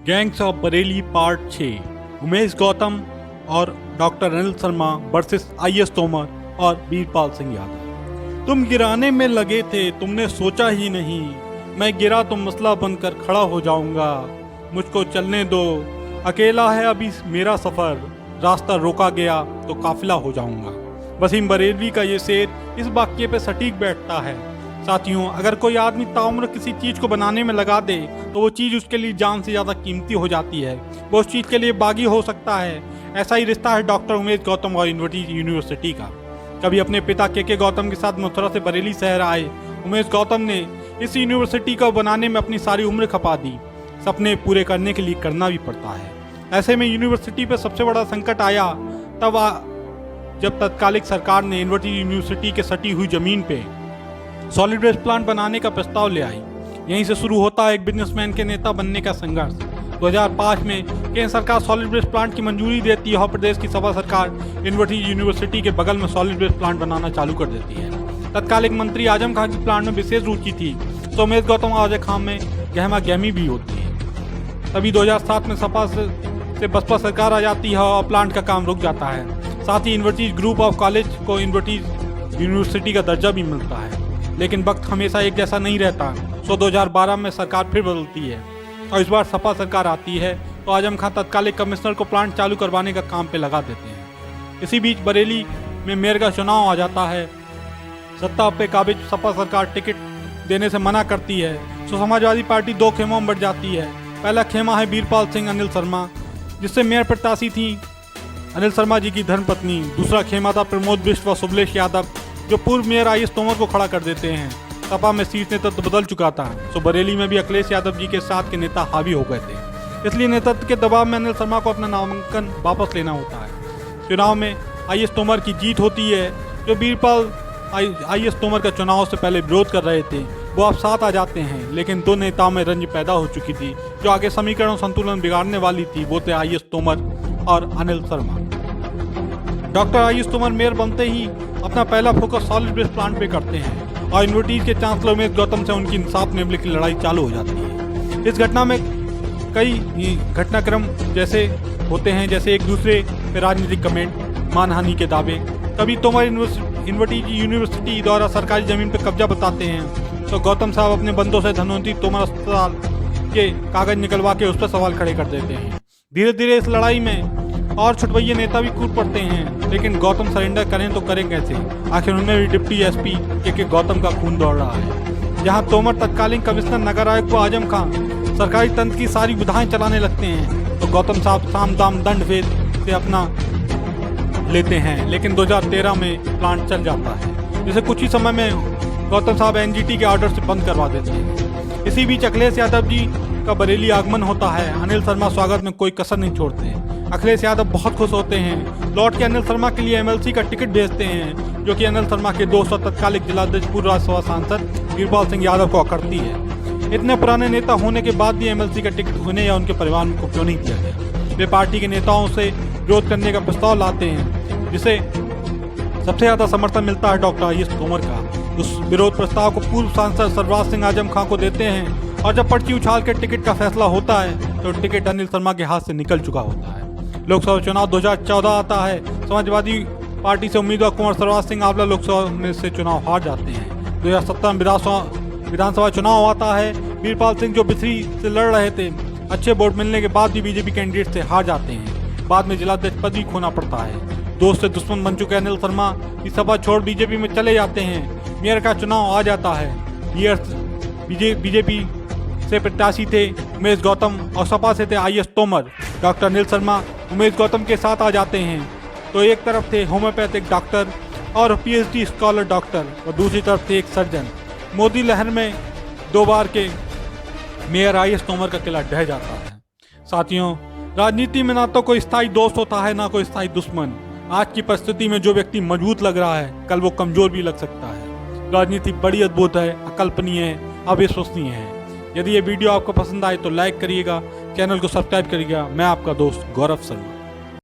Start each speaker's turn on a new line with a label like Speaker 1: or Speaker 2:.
Speaker 1: Gangs of Bareilly part 6। Umesh Gautam और doctor Anil Sharma versus IAS Tomar और वीरपाल सिंह यादव। तुम गिराने में लगे थे, तुमने सोचा ही नहीं मैं गिरा तो मसला बनकर खड़ा हो जाऊंगा। मुझको चलने दो, अकेला है अभी मेरा सफर, रास्ता रोका गया तो काफिला हो जाऊंगा। वसीम बरेलवी का ये शेर इस वाक्य पे सटीक बैठता है। साथियों, अगर कोई आदमी ताउम्र किसी चीज को बनाने में लगा दे तो वो चीज उसके लिए जान से ज्यादा कीमती हो जाती है। वो उस चीज के लिए बागी हो सकता है। ऐसा ही रिश्ता है डॉक्टर उमेश गौतम और यूनिवर्सिटी का। कभी अपने पिता के गौतम के साथ मथुरा से बरेली शहर आए उमेश गौतम ने इस यूनिवर्सिटी को बनाने में अपनी सारी उम्र खपा दी। सपने पूरे करने के लिए करना भी पड़ता है। ऐसे में यूनिवर्सिटी पर सबसे बड़ा संकट आया जब तत्कालिक सरकार ने यूनिवर्सिटी के सटी हुई जमीन पे सॉलिड वेस्ट प्लांट बनाने का प्रस्ताव ले आई। यहीं से शुरू होता है एक बिजनेसमैन के नेता बनने का संघर्ष। 2005 में केंद्र सरकार सॉलिड वेस्ट प्लांट की मंजूरी देती है और प्रदेश की सभा सरकार यूनिवर्सिटी के बगल में सॉलिड वेस्ट प्लांट बनाना चालू कर देती है। तत्कालिक मंत्री आजम खान की प्लांट में विशेष रुचि थी तो उमेश गौतम और आजम खान में गहमा गहमी भी होती है। तभी 2007 में सपा से बसपा सरकार आ जाती है और प्लांट का काम रुक जाता है। साथ ही यूनिवर्सिटी ग्रुप ऑफ कॉलेज को यूनिवर्सिटी का दर्जा भी मिलता है। लेकिन वक्त हमेशा एक जैसा नहीं रहता। 2012 में सरकार फिर बदलती है और इस बार सपा सरकार आती है तो आजम खान तत्कालिक कमिश्नर को प्लांट चालू करवाने का काम पे लगा देते हैं। इसी बीच बरेली में मेयर का चुनाव आ जाता है। सत्ता पे काबिज सपा सरकार टिकट देने से मना करती है तो समाजवादी पार्टी दो खेमों में बढ़ जाती है। पहला खेमा है वीरपाल सिंह अनिल शर्मा, जिससे मेयर प्रत्याशी थी अनिल शर्मा जी की धर्मपत्नी। दूसरा खेमा था प्रमोद बिष्ट व सुबलेश यादव, जो पूर्व मेयर आईएएस तोमर को खड़ा कर देते हैं। सपा में शीर्ष नेतृत्व बदल चुका था तो बरेली में भी अखिलेश यादव जी के साथ के नेता हावी हो गए थे। इसलिए नेतृत्व के दबाव में अनिल शर्मा को अपना नामांकन वापस लेना होता है। चुनाव में आईएएस तोमर की जीत होती है। जो वीरपाल आईएएस तोमर का चुनाव से पहले विरोध कर रहे थे वो अब साथ आ जाते हैं। लेकिन दो नेताओं में रंज पैदा हो चुकी थी। जो आगे समीकरण संतुलन बिगाड़ने वाली थी वो थे आईएएस तोमर और Anil Sharma. Doctor IAS Tomar mayor बनते ही अपना पहला फोकस सॉलिड वेस्ट प्लांट पे करते हैं और यूनिवर्सिटी के चांसलर उमेश गौतम से उनकी इंसाफ मामले की लड़ाई चालू हो जाती है। इस घटना में कई घटनाक्रम जैसे होते हैं, जैसे एक दूसरे पे राजनीतिक कमेंट, मानहानि के दावे। कभी तोमर यूनिवर्सिटी द्वारा सरकारी जमीन पर कब्जा बताते हैं तो गौतम साहब अपने बंदों से धनवंतरी तोमर अस्पताल के कागज निकलवा के उस पर सवाल खड़े कर देते हैं। धीरे धीरे इस लड़ाई में और छुटभैया नेता भी कूद पड़ते हैं। लेकिन गौतम सरेंडर करें तो करें कैसे? आखिर उनमें भी डिप्टी एसपी के गौतम का खून दौड़ रहा है। जहां तोमर तत्कालीन कमिश्नर नगर आयुक्त आजम खान सरकारी तंत्र की सारी विधाएं चलाने लगते हैं तो गौतम साहब साम दाम दंड भेद से अपना लेते हैं। लेकिन 2013 में प्लांट चल जाता है, जिसे कुछ ही समय में गौतम साहब एनजीटी के ऑर्डर से बंद करवा देते हैं। इसी बीच अखिलेश यादव जी का बरेली आगमन होता है। अनिल शर्मा स्वागत में कोई कसर नहीं छोड़ते। अखिलेश यादव बहुत खुश होते हैं। लौट के अनिल शर्मा के लिए एमएलसी का टिकट भेजते हैं, जो कि अनिल शर्मा के दोस्त और तत्कालिक जिलाध्यक्ष पूर्व राज्यसभा सांसद वीरपाल सिंह यादव को अकड़ती है। इतने पुराने नेता होने के बाद भी एमएलसी का टिकट उन्हें या उनके परिवार को क्यों नहीं दिया गया? वे पार्टी के नेताओं से विरोध करने का प्रस्ताव लाते हैं, जिसे सबसे ज्यादा समर्थन मिलता है डॉक्टर आईएएस तोमर का। उस विरोध प्रस्ताव को पूर्व सांसद सरफराज सिंह आजम खान को देते हैं और जब पर्ची उछाल के टिकट का फैसला होता है तो टिकट अनिल शर्मा के हाथ से निकल चुका होता है। लोकसभा चुनाव 2014 आता है। समाजवादी पार्टी से उम्मीदवार कुंवर सरफराज सिंह आंवला लोकसभा में से चुनाव हार जाते हैं। 2017 में विधानसभा चुनाव आता है। वीरपाल सिंह जो बिसरी से लड़ रहे थे, अच्छे वोट मिलने के बाद भी बीजेपी कैंडिडेट से हार जाते हैं। बाद में जिलाध्यक्ष पद भी खोना पड़ता है। दोस्त से दुश्मन बन चुके अनिल शर्मा इस सभा छोड़ बीजेपी में चले जाते हैं। मेयर का चुनाव आ जाता है। बीजेपी से प्रत्याशी थे उमेश गौतम और सपा से थे आईएएस तोमर। डॉक्टर अनिल शर्मा उमेश गौतम के साथ आ जाते हैं तो एक तरफ थे होम्योपैथिक डॉक्टर और पीएचडी स्कॉलर डॉक्टर और दूसरी तरफ थे एक सर्जन। मोदी लहर में 2 बार के मेयर आईएएस तोमर का किला ढह जाता है। साथियों, राजनीति में ना तो कोई स्थायी दोस्त होता है ना कोई स्थायी दुश्मन। आज की परिस्थिति में जो व्यक्ति मजबूत लग रहा है कल वो कमजोर भी लग सकता है। राजनीति बड़ी अद्भुत है, अकल्पनीय है, अविश्वसनीय है। यदि ये वीडियो आपको पसंद आए तो लाइक करिएगा, चैनल को सब्सक्राइब करिएगा। मैं आपका दोस्त गौरव शर्मा।